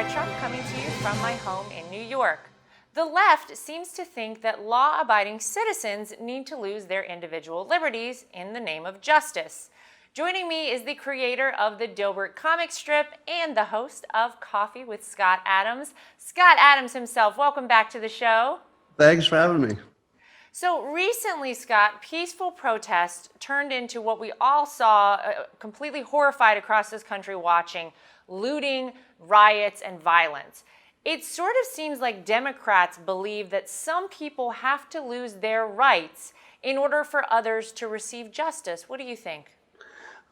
Bride Trump coming to you from my home in New York. The left seems to think that law-abiding citizens need to lose their individual liberties in the name of justice. Joining me is the creator of the Dilbert comic strip and the host of Coffee with Scott Adams. Scott Adams himself, welcome back to the show. Thanks for having me. So recently, Scott, peaceful protests turned into what we all saw, completely horrified across this country watching, looting, riots, and violence. It sort of seems like Democrats believe that some people have to lose their rights in order for others to receive justice. What do you think?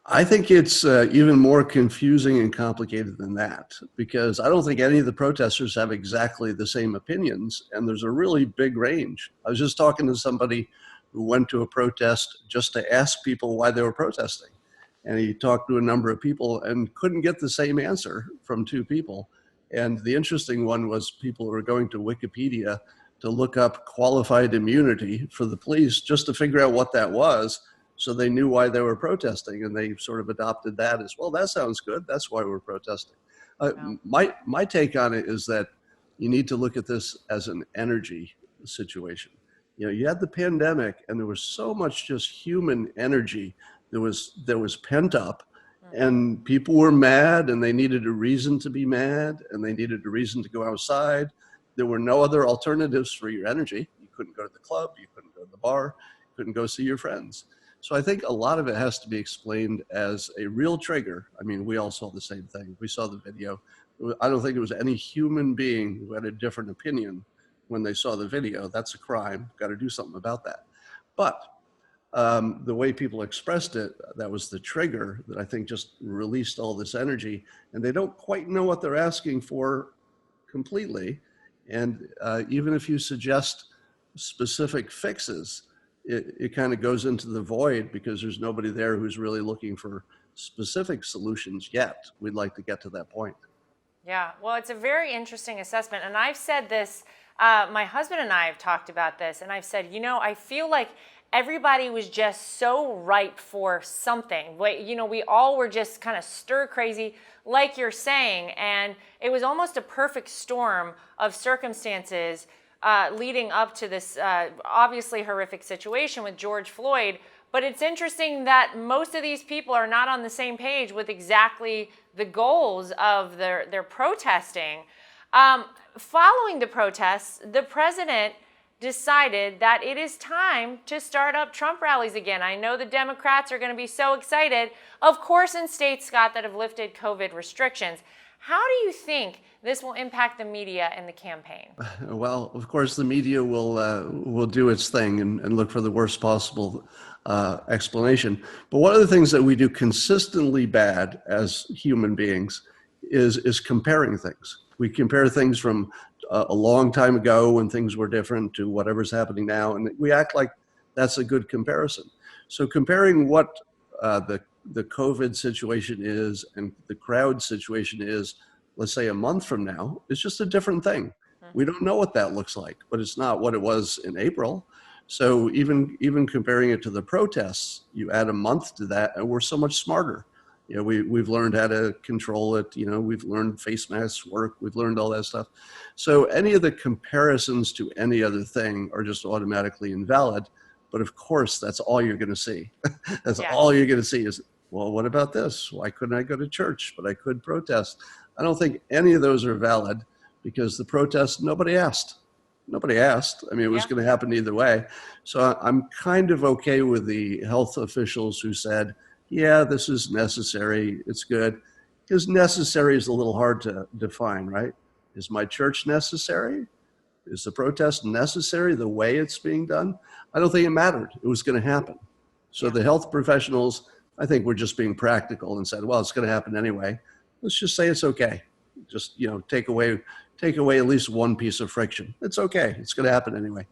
I think it's even more confusing and complicated than that, because I don't think any of the protesters have exactly the same opinions, and there's a really big range. I was just talking to somebody who went to a protest just to ask people why they were protesting, and he talked to a number of people and couldn't get the same answer from two people. And the interesting one was people who were going to Wikipedia to look up qualified immunity for the police just to figure out what that was, so they knew why they were protesting, and they sort of adopted that as, well, that sounds good, that's why we're protesting. Wow. My take on it is that you need to look at this as an energy situation. You know, you had the pandemic, and there was so much just human energy that was pent up, and people were mad, and they needed a reason to be mad, and they needed a reason to go outside. There were no other alternatives for your energy. You couldn't go to the club, you couldn't go to the bar, you couldn't go see your friends. So I think a lot of it has to be explained as a real trigger. I mean, we all saw the same thing. We saw the video. I don't think it was any human being who had a different opinion when they saw the video. That's a crime. Got to do something about that. But the way people expressed it, that was the trigger that I think just released all this energy. And they don't quite know what they're asking for completely. And even if you suggest specific fixes, it kind of goes into the void, because there's nobody there who's really looking for specific solutions yet. We'd like to get to that point. Yeah, well, it's a very interesting assessment. And I've said this, my husband and I have talked about this, and I've said, you know, I feel like everybody was just so ripe for something. You know, we all were just kind of stir crazy, like you're saying, and it was almost a perfect storm of circumstances leading up to this obviously horrific situation with George Floyd. But it's interesting that most of these people are not on the same page with exactly the goals of their protesting. Following the protests, the president decided that it is time to start up Trump rallies again. I know the Democrats are going to be so excited, of course, in states, Scott, that have lifted COVID restrictions. How do you think this will impact the media and the campaign? Well, of course, the media will do its thing and look for the worst possible explanation. But one of the things that we do consistently bad as human beings is comparing things. We compare things from a long time ago when things were different to whatever's happening now, and we act like that's a good comparison. So comparing what the COVID situation is and the crowd situation is, let's say a month from now, is just a different thing. We don't know what that looks like, but it's not what it was in April. So even comparing it to the protests, you add a month to that, and we're so much smarter. You know, we've learned how to control it. You know, we've learned face masks work. We've learned all that stuff. So any of the comparisons to any other thing are just automatically invalid. But of course, that's all you're going to see. That's all you're going to see is, well, what about this? Why couldn't I go to church, but I could protest? I don't think any of those are valid, because the protests, nobody asked. Nobody asked. I mean, it was going to happen either way. So I'm kind of okay with the health officials who said, yeah, this is necessary. It's good. Because necessary is a little hard to define, right? Is my church necessary? Is the protest necessary the way it's being done? I don't think it mattered. It was going to happen. So the health professionals, I think, were just being practical and said, well, it's going to happen anyway. Let's just say it's okay. Just, you know, take away at least one piece of friction. It's okay. It's going to happen anyway.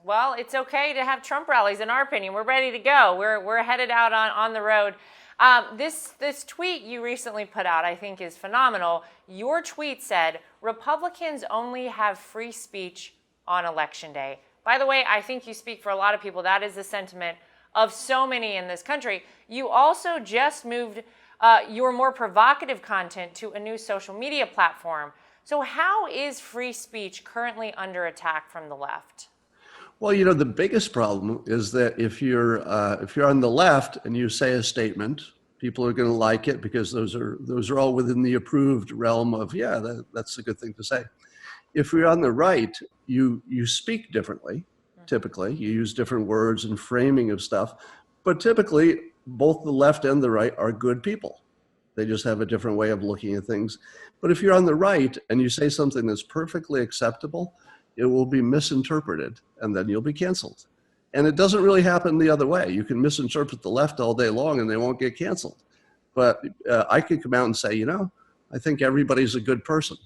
Well, it's okay to have Trump rallies, in our opinion. We're ready to go. We're headed out on the road. This tweet you recently put out, I think, is phenomenal. Your tweet said, Republicans only have free speech on Election Day. By the way, I think you speak for a lot of people. That is the sentiment of so many in this country. You also just moved your more provocative content to a new social media platform. So how is free speech currently under attack from the left? Well, the biggest problem is that if you're on the left and you say a statement, people are going to like it because those are all within the approved realm of, yeah, that's a good thing to say. If you're on the right, you speak differently. Typically, you use different words and framing of stuff, but typically both the left and the right are good people. They just have a different way of looking at things. But if you're on the right and you say something that's perfectly acceptable, it will be misinterpreted and then you'll be canceled. And it doesn't really happen the other way. You can misinterpret the left all day long and they won't get canceled. But I could come out and say, I think everybody's a good person.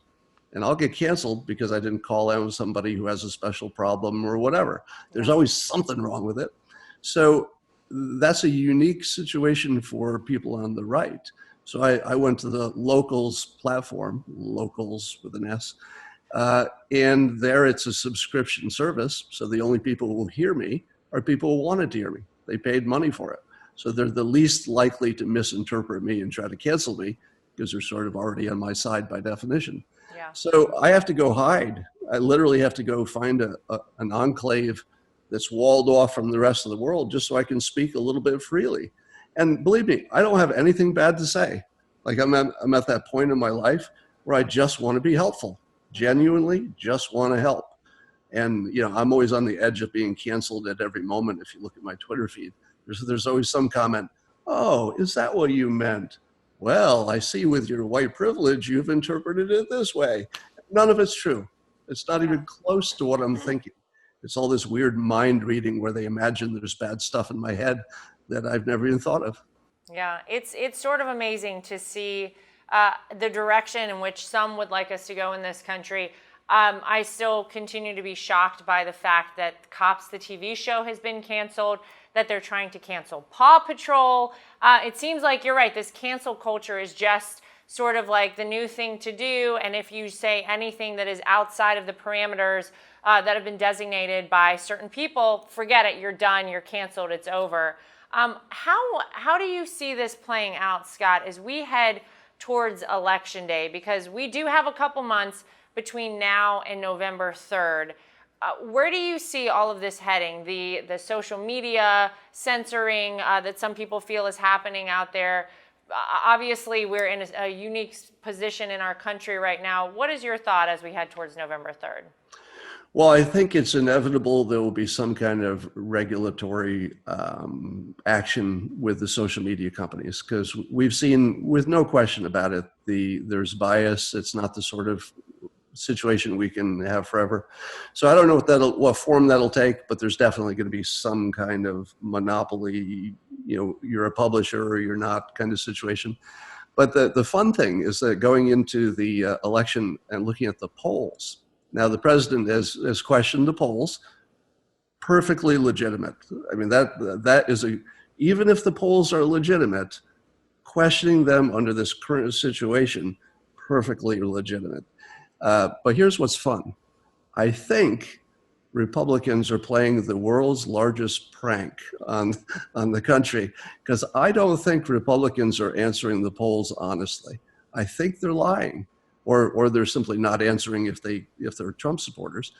And I'll get canceled because I didn't call out somebody who has a special problem or whatever. There's always something wrong with it. So that's a unique situation for people on the right. So I went to the Locals platform, Locals with an S, and there it's a subscription service. So the only people who will hear me are people who wanted to hear me. They paid money for it. So they're the least likely to misinterpret me and try to cancel me because they're sort of already on my side by definition. Yeah. So I have to go hide. I literally have to go find an enclave that's walled off from the rest of the world just so I can speak a little bit freely. And believe me, I don't have anything bad to say. Like I'm at that point in my life where I just want to be helpful, genuinely just want to help. And I'm always on the edge of being canceled at every moment. If you look at my Twitter feed, there's always some comment. Oh, is that what you meant? Well, I see with your white privilege, you've interpreted it this way. None of it's true. It's not even close to what I'm thinking. It's all this weird mind reading where they imagine there's bad stuff in my head that I've never even thought of. Yeah, it's sort of amazing to see the direction in which some would like us to go in this country. I still continue to be shocked by the fact that Cops, the TV show, has been canceled, that they're trying to cancel Paw Patrol. It seems like you're right. This cancel culture is just sort of like the new thing to do. And if you say anything that is outside of the parameters that have been designated by certain people, forget it. You're done. You're canceled. It's over. How do you see this playing out, Scott, as we head towards Election Day? Because we do have a couple months between now and November 3rd. Where do you see all of this heading? The social media censoring that some people feel is happening out there. Obviously, we're in a unique position in our country right now. What is your thought as we head towards November 3rd? Well, I think it's inevitable there will be some kind of regulatory action with the social media companies because we've seen, with no question about it, there's bias. It's not the sort of situation we can have forever. So I don't know what form that'll take, but there's definitely going to be some kind of monopoly, you're a publisher or you're not kind of situation. But the fun thing is that going into the election and looking at the polls, now the president has questioned the polls, perfectly legitimate. I mean, that is even if the polls are legitimate, questioning them under this current situation, perfectly legitimate. But here's what's fun. I think Republicans are playing the world's largest prank on the country because I don't think Republicans are answering the polls honestly. I think they're lying, or they're simply not answering if they're Trump supporters.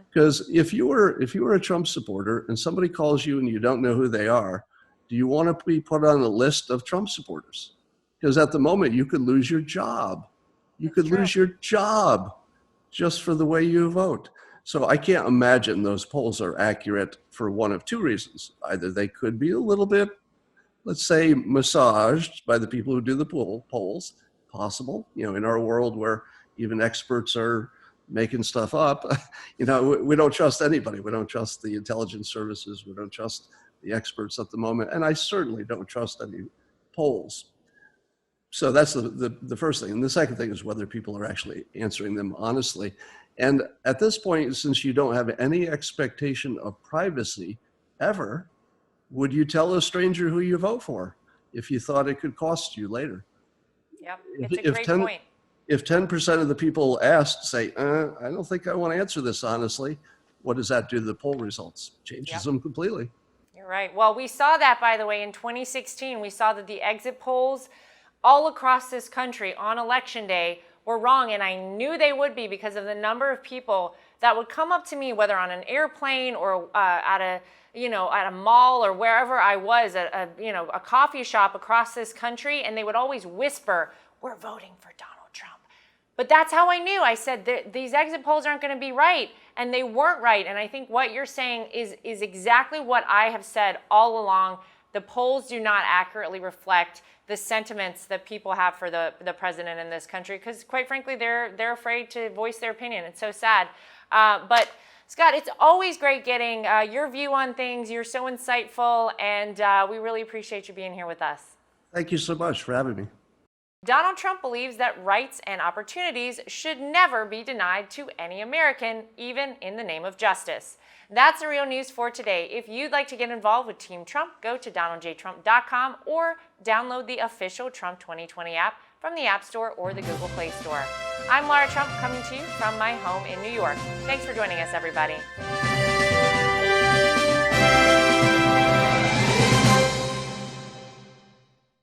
Because if you were a Trump supporter and somebody calls you and you don't know who they are, do you want to be put on a list of Trump supporters? Because at the moment you could lose your job. You could lose your job just for the way you vote. So I can't imagine those polls are accurate for one of two reasons. Either they could be a little bit, let's say, massaged by the people who do the polls, possible, in our world where even experts are making stuff up. We don't trust anybody. We don't trust the intelligence services. We don't trust the experts at the moment. And I certainly don't trust any polls. So that's the first thing. And the second thing is whether people are actually answering them honestly. And at this point, since you don't have any expectation of privacy ever, would you tell a stranger who you vote for if you thought it could cost you later? Yep, it's a great point. If 10% of the people asked say, I don't think I want to answer this honestly, what does that do to the poll results? Changes them completely. You're right. Well, we saw that, by the way, in 2016. We saw that the exit polls all across this country on Election Day were wrong, and I knew they would be because of the number of people that would come up to me, whether on an airplane or at a mall or wherever I was, a coffee shop across this country, and they would always whisper, "We're voting for Donald Trump." But that's how I knew. I said these exit polls aren't going to be right, and they weren't right. And I think what you're saying is exactly what I have said all along. The polls do not accurately reflect the sentiments that people have for the president in this country, because quite frankly, they're afraid to voice their opinion. It's so sad. But Scott, it's always great getting your view on things. You're so insightful, and we really appreciate you being here with us. Thank you so much for having me. Donald Trump believes that rights and opportunities should never be denied to any American, even in the name of justice. That's the real news for today. If you'd like to get involved with Team Trump, go to donaldjtrump.com or download the official Trump 2020 app from the App Store or the Google Play Store. I'm Laura Trump, coming to you from my home in New York. Thanks for joining us, everybody.